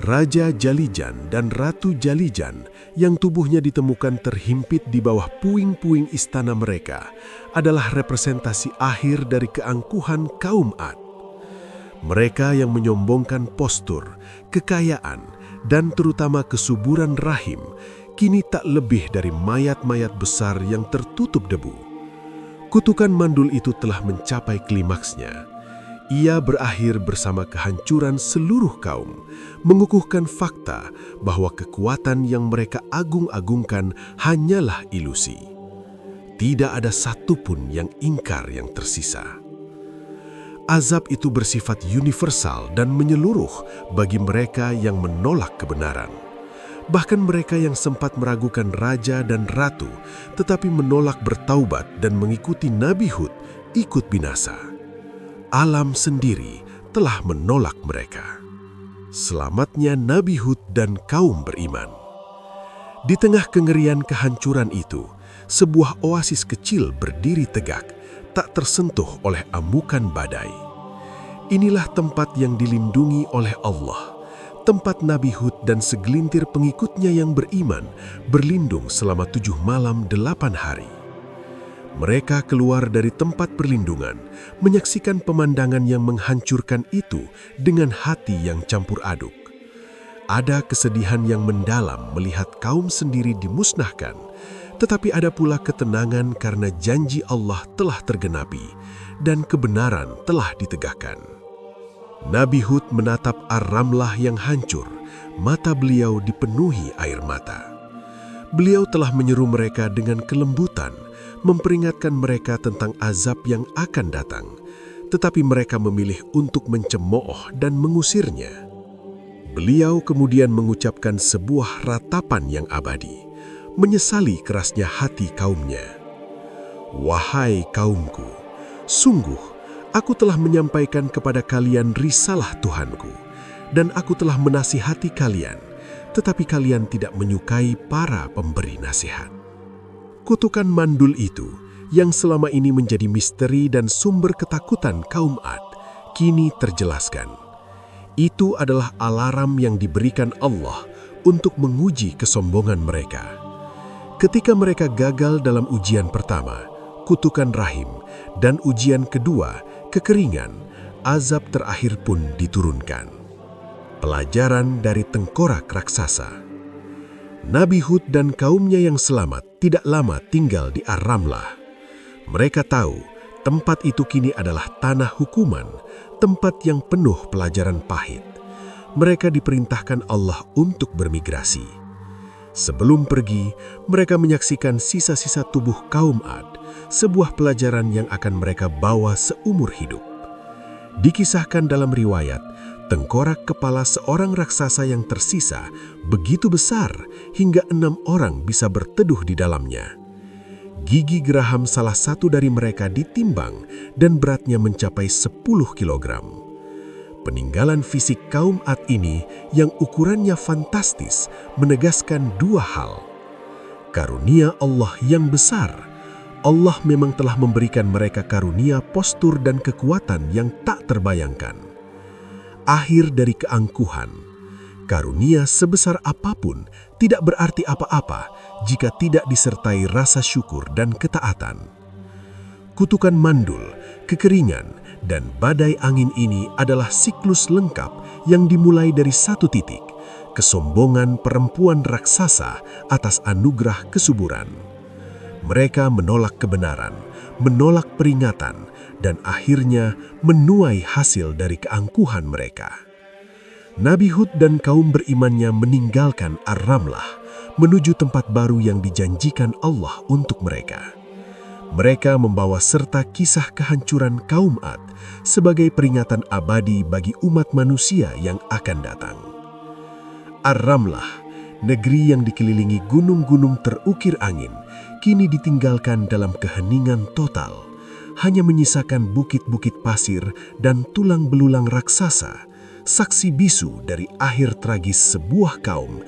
Raja Jalijan dan Ratu Jalijan yang tubuhnya ditemukan terhimpit di bawah puing-puing istana mereka adalah representasi akhir dari keangkuhan kaum Ad. Mereka yang menyombongkan postur, kekayaan, dan terutama kesuburan rahim kini tak lebih dari mayat-mayat besar yang tertutup debu. Kutukan mandul itu telah mencapai klimaksnya. Ia berakhir bersama kehancuran seluruh kaum, mengukuhkan fakta bahwa kekuatan yang mereka agung-agungkan hanyalah ilusi. Tidak ada satupun yang ingkar yang tersisa. Azab itu bersifat universal dan menyeluruh bagi mereka yang menolak kebenaran. Bahkan mereka yang sempat meragukan raja dan ratu, tetapi menolak bertaubat dan mengikuti Nabi Hud, ikut binasa. Alam sendiri telah menolak mereka. Selamatnya Nabi Hud dan kaum beriman. Di tengah kengerian kehancuran itu, sebuah oasis kecil berdiri tegak, tak tersentuh oleh amukan badai. Inilah tempat yang dilindungi oleh Allah, tempat Nabi Hud dan segelintir pengikutnya yang beriman berlindung selama 7 malam 8 hari. Mereka keluar dari tempat perlindungan, menyaksikan pemandangan yang menghancurkan itu dengan hati yang campur aduk. Ada kesedihan yang mendalam melihat kaum sendiri dimusnahkan, tetapi ada pula ketenangan karena janji Allah telah tergenapi dan kebenaran telah ditegakkan. Nabi Hud menatap Ar-Ramlah yang hancur, mata beliau dipenuhi air mata. Beliau telah menyeru mereka dengan kelembutan, memperingatkan mereka tentang azab yang akan datang, tetapi mereka memilih untuk mencemooh dan mengusirnya. Beliau kemudian mengucapkan sebuah ratapan yang abadi, menyesali kerasnya hati kaumnya. Wahai kaumku, sungguh aku telah menyampaikan kepada kalian risalah Tuhanku, dan aku telah menasihati kalian, tetapi kalian tidak menyukai para pemberi nasihat. Kutukan mandul itu, yang selama ini menjadi misteri dan sumber ketakutan kaum Ad, kini terjelaskan. Itu adalah alarm yang diberikan Allah untuk menguji kesombongan mereka. Ketika mereka gagal dalam ujian pertama, kutukan rahim, dan ujian kedua, kekeringan, azab terakhir pun diturunkan. Pelajaran dari tengkorak raksasa. Nabi Hud dan kaumnya yang selamat tidak lama tinggal di Ar-Ramlah. Mereka tahu tempat itu kini adalah tanah hukuman, tempat yang penuh pelajaran pahit. Mereka diperintahkan Allah untuk bermigrasi. Sebelum pergi, mereka menyaksikan sisa-sisa tubuh kaum Ad, sebuah pelajaran yang akan mereka bawa seumur hidup. Dikisahkan dalam riwayat, tengkorak kepala seorang raksasa yang tersisa begitu besar hingga 6 orang bisa berteduh di dalamnya. Gigi geraham salah satu dari mereka ditimbang dan beratnya mencapai 10 kilogram. Peninggalan fisik kaum Ad ini yang ukurannya fantastis menegaskan 2 hal. Karunia Allah yang besar. Allah memang telah memberikan mereka karunia postur dan kekuatan yang tak terbayangkan. Akhir dari keangkuhan. Karunia sebesar apapun tidak berarti apa-apa jika tidak disertai rasa syukur dan ketaatan. Kutukan mandul, kekeringan, dan badai angin ini adalah siklus lengkap yang dimulai dari satu titik, kesombongan perempuan raksasa atas anugerah kesuburan. Mereka menolak kebenaran, menolak peringatan, dan akhirnya menuai hasil dari keangkuhan mereka. Nabi Hud dan kaum berimannya meninggalkan Ar-Ramlah menuju tempat baru yang dijanjikan Allah untuk mereka. Mereka membawa serta kisah kehancuran kaum Ad sebagai peringatan abadi bagi umat manusia yang akan datang. Ar-Ramlah, negeri yang dikelilingi gunung-gunung terukir angin, kini ditinggalkan dalam keheningan total. Hanya menyisakan bukit-bukit pasir dan tulang belulang raksasa, saksi bisu dari akhir tragis sebuah kaum